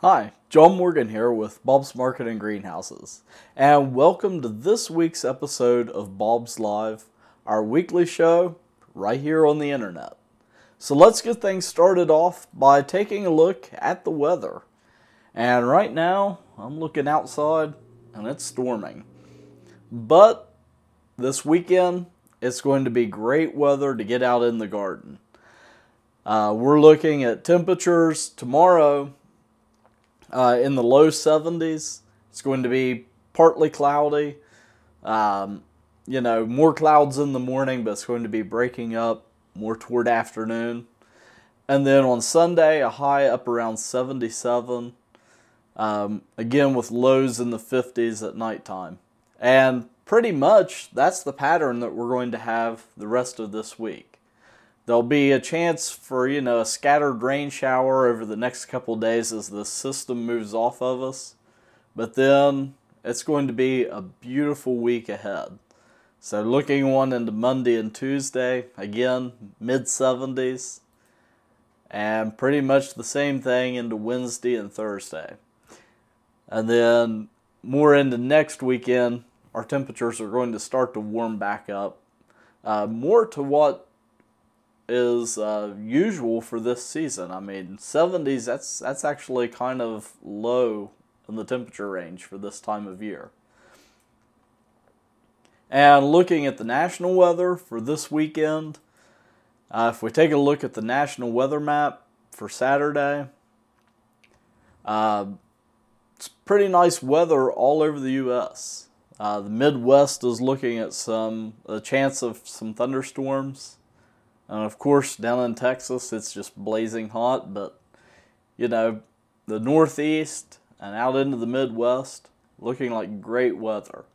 Hi, John Morgan here with Bob's Market and Greenhouses, and welcome to this week's episode of Bob's Live, our weekly show right here on the internet. So let's get things started off by taking a look at the weather. And right now, I'm looking outside and it's storming. But this weekend, it's going to be great weather to get out in the garden. We're looking at temperatures tomorrow in the low 70s. It's going to be partly cloudy. More clouds in the morning, but it's going to be breaking up more toward afternoon. And then on Sunday, a high up around 77. Again, with lows in the 50s at nighttime. And pretty much, that's the pattern that we're going to have the rest of this week. There'll be a chance for, a scattered rain shower over the next couple days as the system moves off of us. But then it's going to be a beautiful week ahead. So looking on into Monday and Tuesday, again, mid-70s. And pretty much the same thing into Wednesday and Thursday. And then more into next weekend, our temperatures are going to start to warm back up. More to what is usual for this season. I mean, 70s, that's actually kind of low in the temperature range for this time of year. And looking at the national weather for this weekend, if we take a look at the national weather map for Saturday, it's pretty nice weather all over the U.S. The Midwest is looking at a chance of some thunderstorms. And of course, down in Texas, it's just blazing hot, but, the Northeast and out into the Midwest, looking like great weather.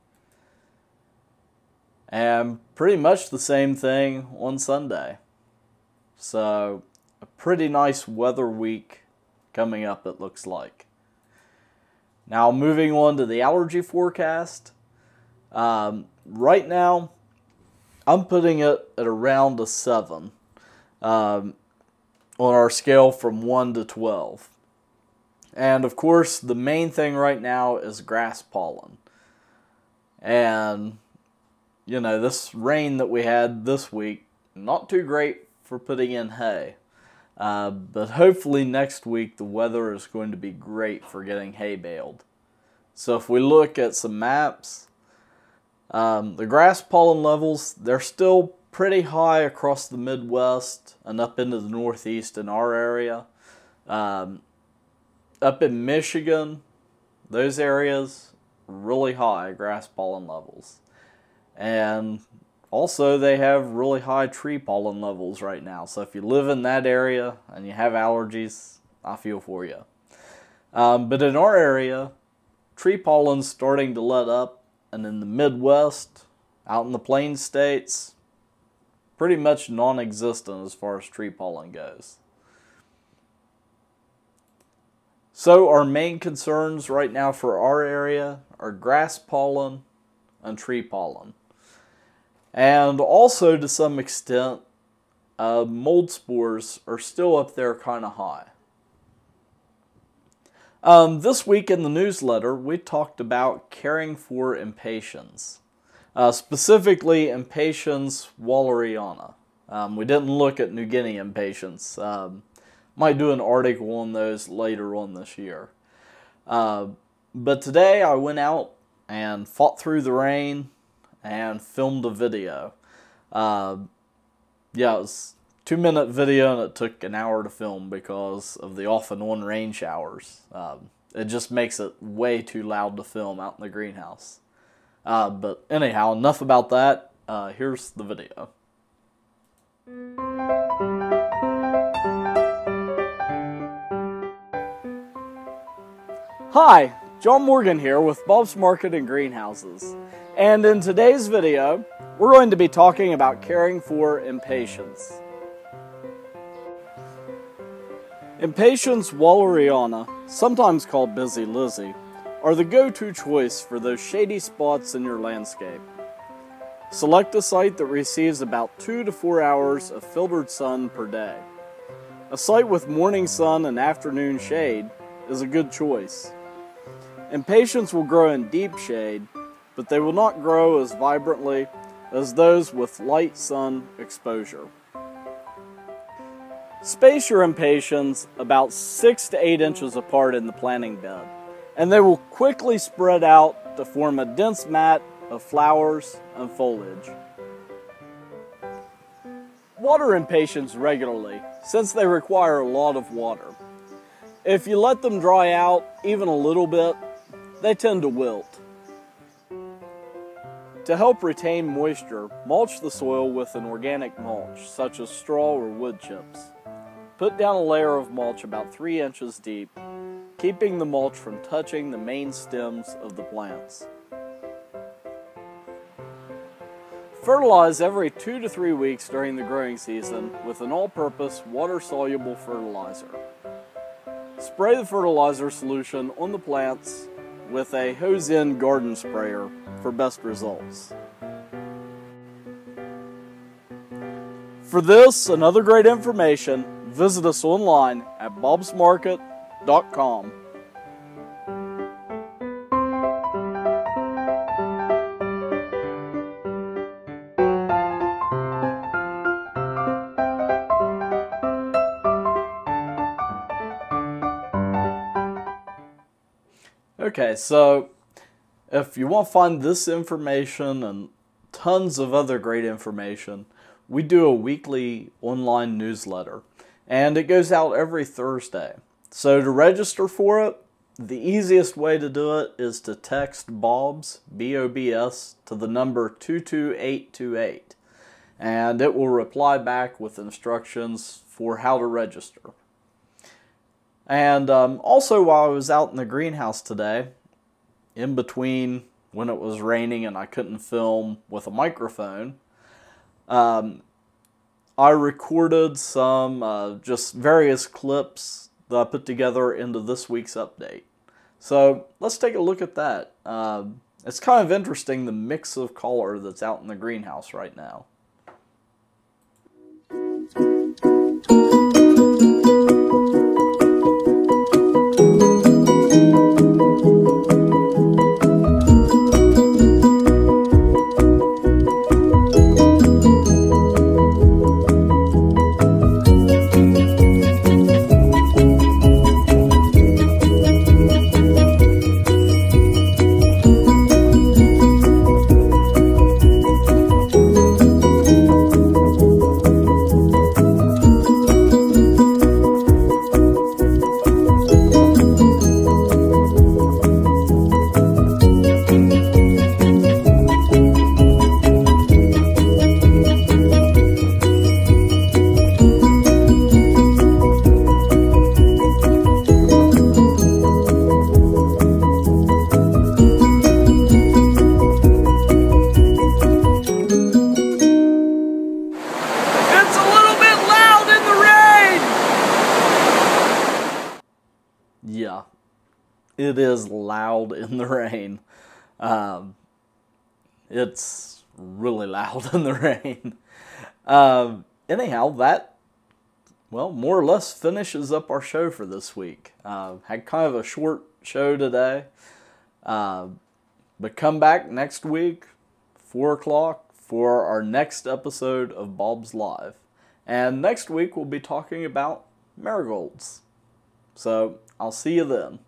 And pretty much the same thing on Sunday. So, a pretty nice weather week coming up, it looks like. Now, moving on to the allergy forecast. Right now, I'm putting it at around a 7 on our scale from 1 to 12. And of course, the main thing right now is grass pollen. And, this rain that we had this week, not too great for putting in hay. But hopefully next week the weather is going to be great for getting hay baled. So if we look at some maps, the grass pollen levels, they're still pretty high across the Midwest and up into the Northeast in our area. Up in Michigan, those areas, really high grass pollen levels. And also they have really high tree pollen levels right now. So if you live in that area and you have allergies, I feel for you. But in our area, tree pollen's starting to let up. And in the Midwest, out in the Plains states, pretty much non-existent as far as tree pollen goes. So our main concerns right now for our area are grass pollen and tree pollen. And also, to some extent, mold spores are still up there kind of high. This week in the newsletter, we talked about caring for impatiens, specifically Impatiens walleriana. We didn't look at New Guinea impatiens. Might do an article on those later on this year. But today I went out and fought through the rain and filmed a video. It was a 2-minute video and it took an hour to film because of the off and on rain showers. It just makes it way too loud to film out in the greenhouse. But anyhow, enough about that. Here's the video. Hi, John Morgan here with Bob's Market and Greenhouses. And in today's video, we're going to be talking about caring for impatiens. Impatiens walleriana, sometimes called Busy Lizzie, are the go-to choice for those shady spots in your landscape. Select a site that receives about 2 to 4 hours of filtered sun per day. A site with morning sun and afternoon shade is a good choice. Impatiens will grow in deep shade, but they will not grow as vibrantly as those with light sun exposure. Space your impatiens about 6 to 8 inches apart in the planting bed, and they will quickly spread out to form a dense mat of flowers and foliage. Water impatiens regularly, since they require a lot of water. If you let them dry out even a little bit, they tend to wilt. To help retain moisture, mulch the soil with an organic mulch, such as straw or wood chips. Put down a layer of mulch about 3 inches deep, keeping the mulch from touching the main stems of the plants. Fertilize every 2 to 3 weeks during the growing season with an all-purpose water-soluble fertilizer. Spray the fertilizer solution on the plants with a hose-in garden sprayer for best results. For this and other great information, visit us online at bobsmarket.com. Okay, so if you want to find this information and tons of other great information, we do a weekly online newsletter, and it goes out every Thursday. So to register for it, the easiest way to do it is to text BOBS, B-O-B-S, to the number 22828, and it will reply back with instructions for how to register. And also, while I was out in the greenhouse today, in between when it was raining and I couldn't film with a microphone, I recorded some just various clips that I put together into this week's update. So let's take a look at that. It's kind of interesting, the mix of color that's out in the greenhouse right now. Yeah, it is loud in the rain. It's really loud in the rain. Anyhow, that, well, more or less finishes up our show for this week. Had kind of a short show today. But come back next week, 4 o'clock, for our next episode of Bob's Live. And next week we'll be talking about marigolds. So, I'll see you then.